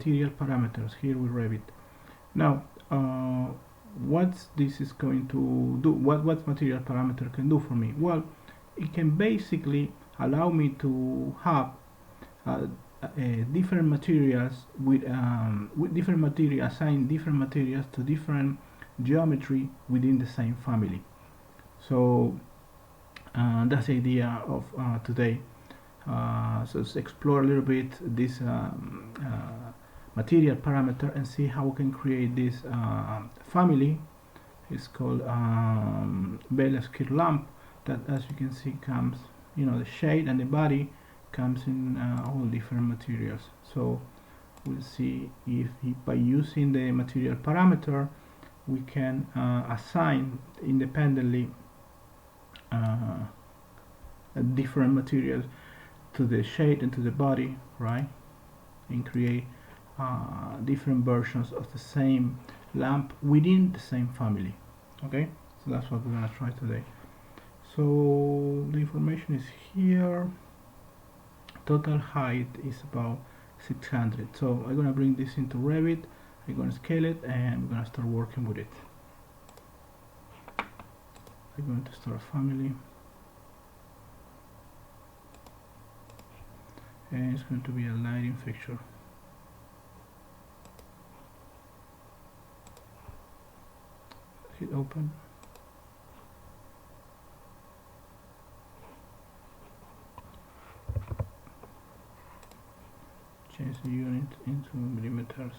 material parameters here with Revit. Now, what this is going to do, what material parameter can do for me? Well, it can basically allow me to have different materials with different material, assign different materials to different geometry within the same family. So that's the idea of today. So let's explore a little bit this material parameter and see how we can create this family. It's called Bell Skirt lamp, that, as you can see, comes, the shade and the body comes in all different materials. So we'll see if by using the material parameter we can assign independently different materials to the shade and to the body, right, and create different versions of the same lamp within the same family. Okay, so that's what we're gonna try today. So the information is here. Total height is about 600. So I'm gonna bring this into Revit. I'm gonna scale it and we're gonna start working with it. I'm going to start a family, and it's going to be a lighting fixture. Hit open. Change the unit into millimeters.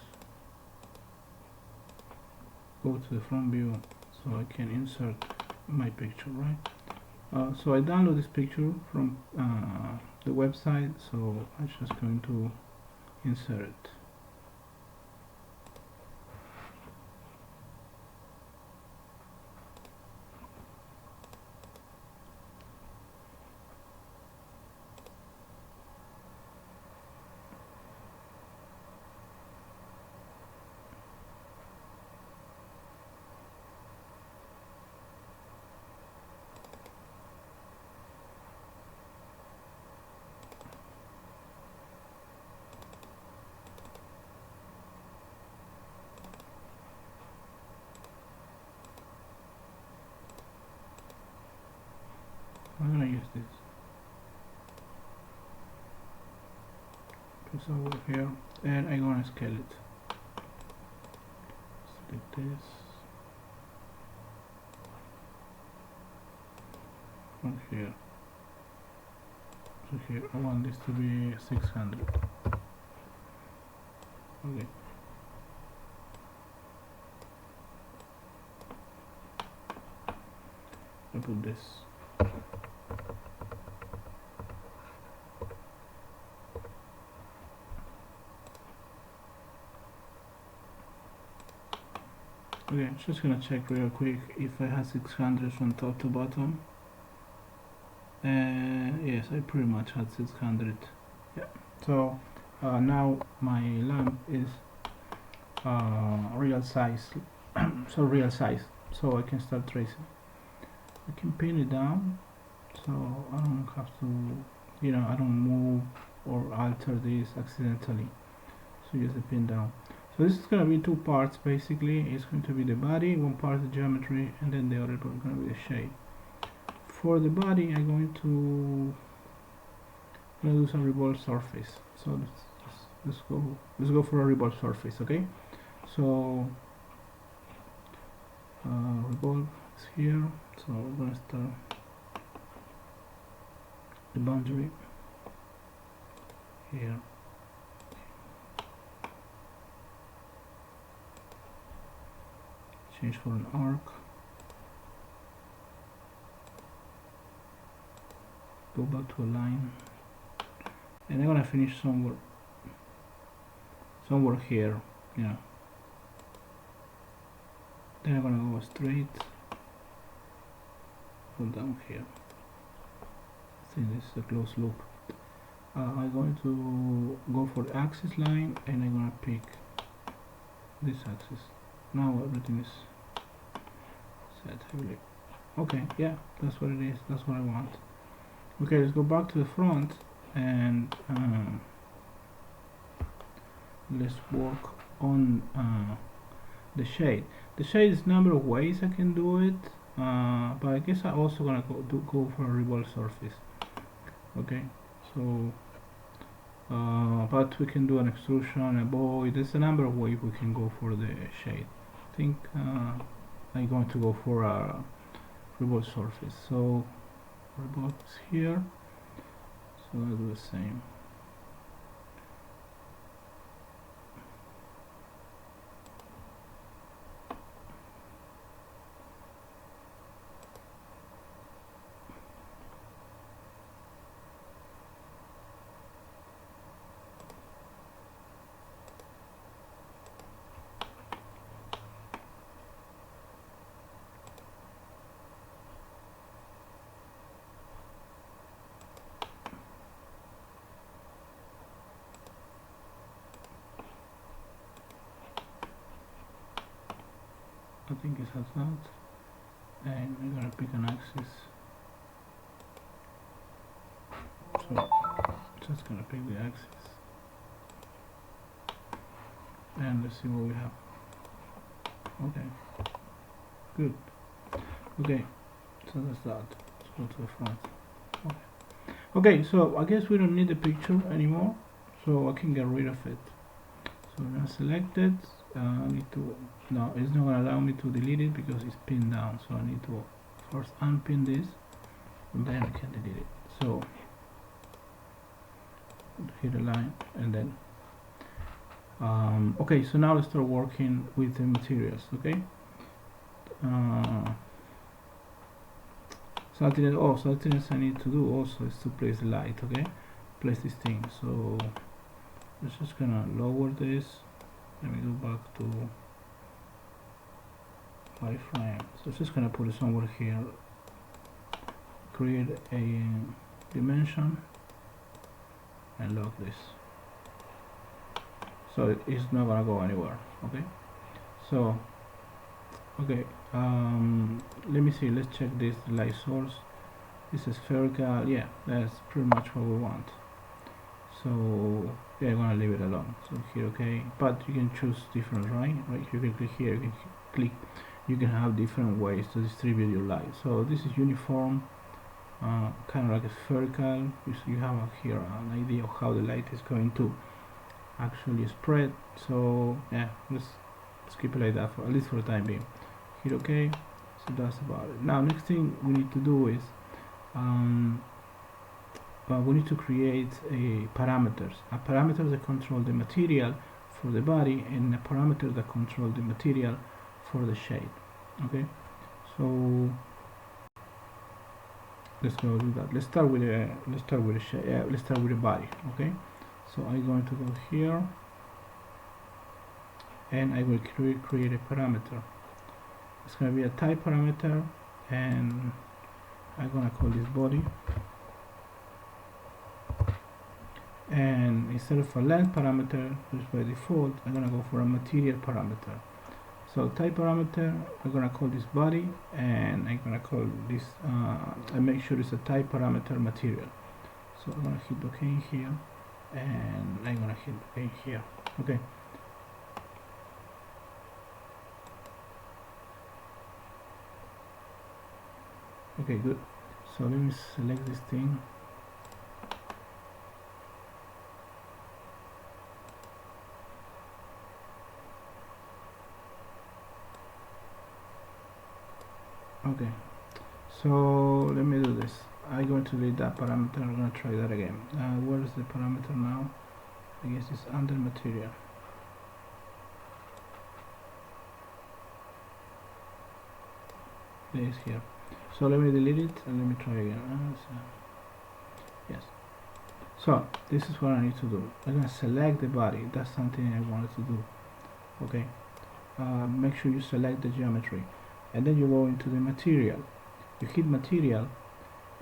Go to the front view so I can insert my picture, right? So I download this picture from the website, so I'm just going to insert it. I'm gonna use this. It's over here, and I'm gonna scale it. Select this. From here. So here, I want this to be 600. Okay. I put this. Okay, just gonna check real quick if I have 600 from top to bottom. Yes, I pretty much had 600. Yeah. So now my lamp is real size. So real size. So I can start tracing. I can pin it down, so I don't have to, I don't move or alter this accidentally. So just a pin down. So this is going to be two parts basically. It's going to be the body, one part the geometry, and then the other part is going to be the shade. For the body, I'm going to do some revolved surface. So let's go for a revolved surface, okay? So revolve is here. So we're going to start the boundary here. Change for an arc. Go back to a line, and I'm gonna finish somewhere here, Then I'm gonna go straight, go down here. I think this is a closed loop. I'm going to go for the axis line, and I'm gonna pick this axis. Now everything is set heavily. Okay, yeah, that's what it is. That's what I want. Okay, let's go back to the front and let's work on the shade. The shade is a number of ways I can do it, but I guess I'm also gonna go for a revolve surface. Okay, so but we can do an extrusion, a void. There's a number of ways we can go for the shade. I think I'm going to go for a revolve surface. So revolve is here, so I'll do the same. I think it has that, and we're gonna pick an axis. So just gonna pick the axis, and let's see what we have. Okay, good. Okay, so that's that. Let's go to the front. Okay, so I guess we don't need the picture anymore, so I can get rid of it. So I'm gonna select it. I need to, no, it's not going to allow me to delete it because it's pinned down, so I need to first unpin this and then I can delete it. So hit a line and then okay, so now let's start working with the materials. Okay, something else I need to do also is to place the light. Okay, place this thing. So it's just gonna lower this. Let me go back to wireframe. So it's just gonna put it somewhere here. Create a dimension and lock this. So it is not gonna go anywhere. Okay. So okay. Let me see. Let's check this light source. This is spherical. Yeah, that's pretty much what we want. So yeah, I'm gonna leave it alone. So here, okay, but you can choose different, right? You can click here, you can click, you can have different ways to distribute your light. So this is uniform, kind of like a spherical. You have here an idea of how the light is going to actually spread. So yeah, let's keep it like that for at least for the time being. Hit okay. So that's about it. Now next thing we need to do is we need to create a parameters that control the material for the body and a parameter that control the material for the shade. Okay, so let's go do that. Let's start with the shade. Let's start with the body. Okay, so I'm going to go here and I will create a parameter. It's going to be a type parameter, and I'm going to call this body. And instead of a length parameter, which by default, I'm gonna go for a material parameter. So type parameter, I'm gonna call this body, and I'm gonna call this, I make sure it's a type parameter material. So I'm gonna hit OK here, and I'm gonna hit OK here. Okay. Okay, good. So let me select this thing. Okay, so let me do this. I'm going to delete that parameter. I'm going to try that again. Where is the parameter now? I guess it's under material. It is here. So let me delete it and let me try again. Yes. So this is what I need to do. I'm going to select the body. That's something I wanted to do. Okay. Make sure you select the geometry. And then you go into the material. You hit material,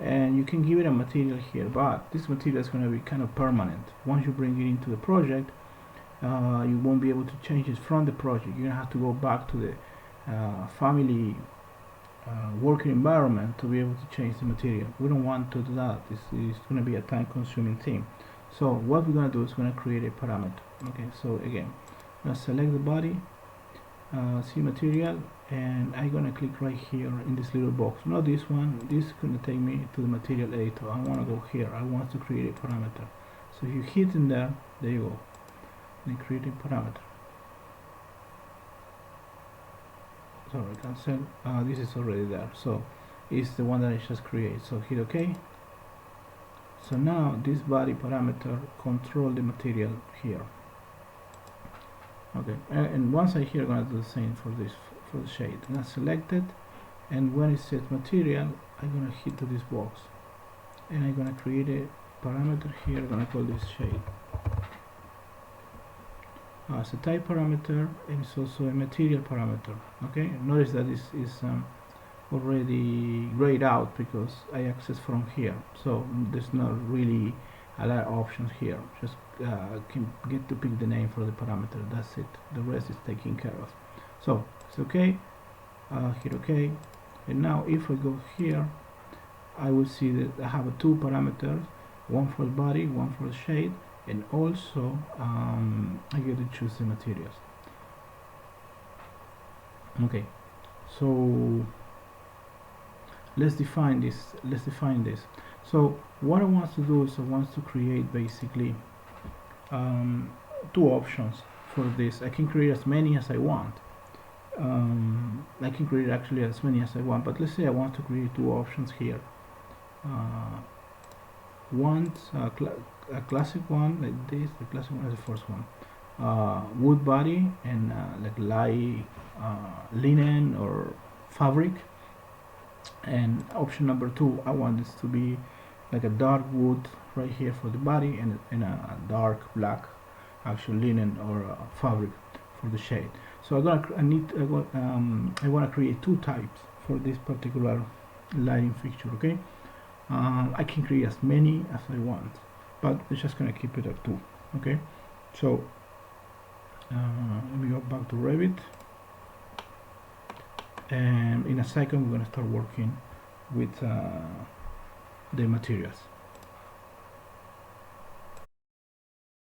and you can give it a material here, but this material is going to be kind of permanent. Once you bring it into the project, you won't be able to change it from the project. You're going to have to go back to the family working environment to be able to change the material. We don't want to do that. It's going to be a time-consuming thing. So what we're gonna do is we're gonna create a parameter. Okay, so again, I'm gonna select the body, see material, and I'm gonna click right here in this little box. Not this one. This is gonna take me to the material editor. I wanna go here. I want to create a parameter. So if you hit in there you go. Then create a parameter. Sorry, cancel. This is already there. So it's the one that I just created. So hit OK. So now this body parameter control the material here. Okay, and once I here, I'm gonna do the same for this, for the shade. I'm gonna select it, and when it says material, I'm gonna hit to this box, and I'm gonna create a parameter here. I'm gonna call this shade. It's a type parameter, and it's also a material parameter. Okay, notice that this is already grayed out because I access from here, so there's not really a lot of options here. Just can get to pick the name for the parameter. That's it. The rest is taken care of. So it's okay. Hit OK, and now if I go here, I will see that I have two parameters, one for the body, one for the shade, and also I get to choose the materials. Okay, so let's define this. So what I want to do is I want to create basically two options for this. I can create as many as I want. I can create actually as many as I want, but let's say I want to create two options here. One's a classic one like this. The classic one is the first one. Wood body and like light linen or fabric. And option number two, I want this to be like a dark wood right here for the body, and a dark black actual linen or fabric for the shade. So I want to create two types for this particular lighting fixture. Okay, I can create as many as I want, but I'm just gonna keep it at two. Okay, so let me go back to Revit, and in a second we're gonna start working with the materials.